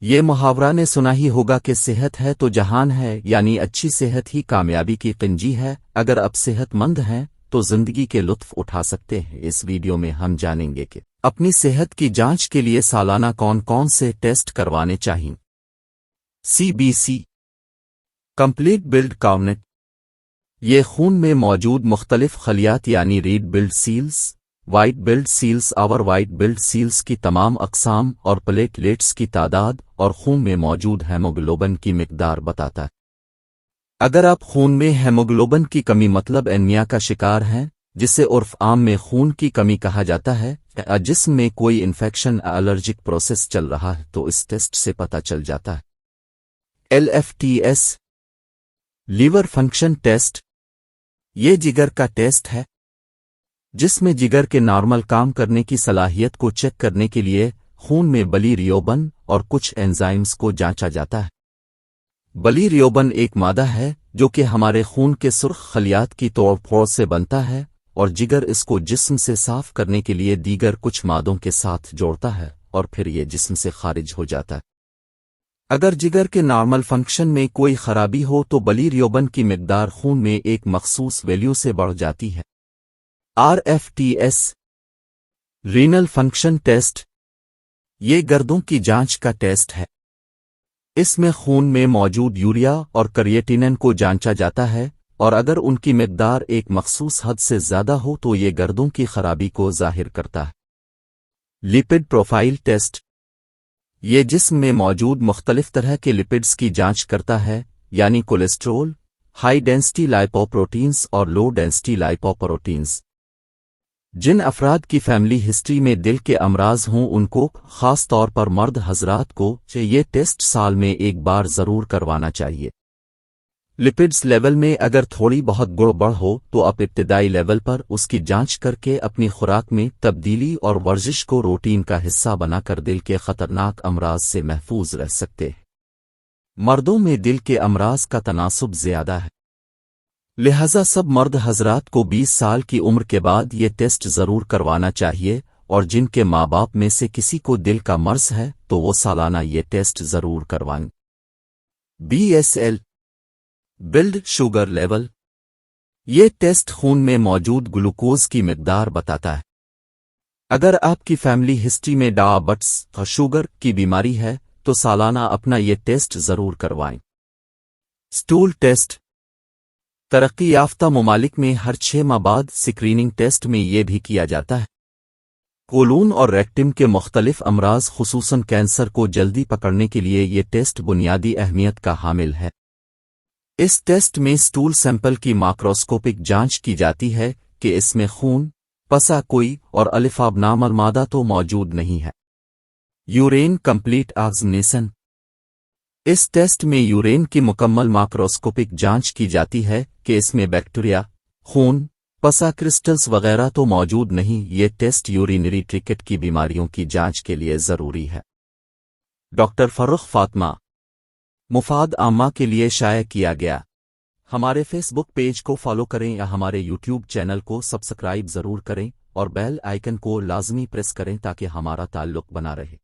یہ محاورہ نے سنا ہی ہوگا کہ صحت ہے تو جہان ہے، یعنی اچھی صحت ہی کامیابی کی کنجی ہے۔ اگر آپ صحت مند ہیں تو زندگی کے لطف اٹھا سکتے ہیں۔ اس ویڈیو میں ہم جانیں گے کہ اپنی صحت کی جانچ کے لیے سالانہ کون کون سے ٹیسٹ کروانے چاہئیں۔ CBC کمپلیٹ بلڈ کاؤنٹ، یہ خون میں موجود مختلف خلیات یعنی red blood cells, white blood cells اور وائٹ بلڈ سیلز کی تمام اقسام اور پلیٹلیٹس کی تعداد اور خون میں موجود ہیموگلوبن کی مقدار بتاتا ہے۔ اگر آپ خون میں ہیموگلوبن کی کمی مطلب اینیمیا کا شکار ہیں، جسے عرف عام میں خون کی کمی کہا جاتا ہے، یا جسم میں کوئی انفیکشن الرجک پروسیس چل رہا ہے، تو اس ٹیسٹ سے پتہ چل جاتا ہے۔ LFTS لیور فنکشن ٹیسٹ، یہ جگر کا ٹیسٹ ہے جس میں جگر کے نارمل کام کرنے کی صلاحیت کو چیک کرنے کے لیے خون میں بلی ریوبن اور کچھ انزائمز کو جانچا جاتا ہے۔ بلی ریوبن ایک مادہ ہے جو کہ ہمارے خون کے سرخ خلیات کی توڑ پھوڑ سے بنتا ہے، اور جگر اس کو جسم سے صاف کرنے کے لیے دیگر کچھ مادوں کے ساتھ جوڑتا ہے اور پھر یہ جسم سے خارج ہو جاتا ہے۔ اگر جگر کے نارمل فنکشن میں کوئی خرابی ہو تو بلی ریوبن کی مقدار خون میں ایک مخصوص ویلیو سے بڑھ جاتی ہے۔ RFTS رینل فنکشن ٹیسٹ، یہ گردوں کی جانچ کا ٹیسٹ ہے۔ اس میں خون میں موجود یوریا اور کریٹینن کو جانچا جاتا ہے، اور اگر ان کی مقدار ایک مخصوص حد سے زیادہ ہو تو یہ گردوں کی خرابی کو ظاہر کرتا ہے۔ لپڈ پروفائل ٹیسٹ، یہ جسم میں موجود مختلف طرح کے لپڈز کی جانچ کرتا ہے، یعنی کولیسٹرول، ہائی ڈینسٹی لائپوپروٹینز اور لو ڈینسٹی لائپوپروٹینز۔ جن افراد کی فیملی ہسٹری میں دل کے امراض ہوں ان کو، خاص طور پر مرد حضرات کو، یہ ٹیسٹ سال میں ایک بار ضرور کروانا چاہیے۔ لپڈز لیول میں اگر تھوڑی بہت گڑبڑ ہو تو آپ ابتدائی لیول پر اس کی جانچ کر کے اپنی خوراک میں تبدیلی اور ورزش کو روٹین کا حصہ بنا کر دل کے خطرناک امراض سے محفوظ رہ سکتے ہیں۔ مردوں میں دل کے امراض کا تناسب زیادہ ہے، لہذا سب مرد حضرات کو 20 سال کی عمر کے بعد یہ ٹیسٹ ضرور کروانا چاہیے، اور جن کے ماں باپ میں سے کسی کو دل کا مرض ہے تو وہ سالانہ یہ ٹیسٹ ضرور کروائیں۔ BSL بلڈ شوگر لیول، یہ ٹیسٹ خون میں موجود گلوکوز کی مقدار بتاتا ہے۔ اگر آپ کی فیملی ہسٹری میں ڈائبٹس اور شوگر کی بیماری ہے تو سالانہ اپنا یہ ٹیسٹ ضرور کروائیں۔ سٹول ٹیسٹ، ترقی یافتہ ممالک میں ہر 6 ماہ بعد سکریننگ ٹیسٹ میں یہ بھی کیا جاتا ہے۔ کولون اور ریکٹم کے مختلف امراض خصوصاً کینسر کو جلدی پکڑنے کے لیے یہ ٹیسٹ بنیادی اہمیت کا حامل ہے۔ اس ٹیسٹ میں سٹول سیمپل کی ماکروسکوپک جانچ کی جاتی ہے کہ اس میں خون، پسا کوئی اور الفاب نامر مادہ تو موجود نہیں ہے۔ یورین کمپلیٹ ایگزامینیشن، اس ٹیسٹ میں یورین کی مکمل ماکروسکوپک جانچ کی جاتی ہے کہ اس میں بیکٹیریا، خون، پسا کرسٹلز وغیرہ تو موجود نہیں۔ یہ ٹیسٹ یورینری ٹریکٹ کی بیماریوں کی جانچ کے لیے ضروری ہے۔ ڈاکٹر فرخ فاطمہ، مفاد عامہ کے لیے شائع کیا گیا۔ ہمارے فیس بک پیج کو فالو کریں یا ہمارے یوٹیوب چینل کو سبسکرائب ضرور کریں، اور بیل آئیکن کو لازمی پریس کریں تاکہ ہمارا تعلق بنا رہے۔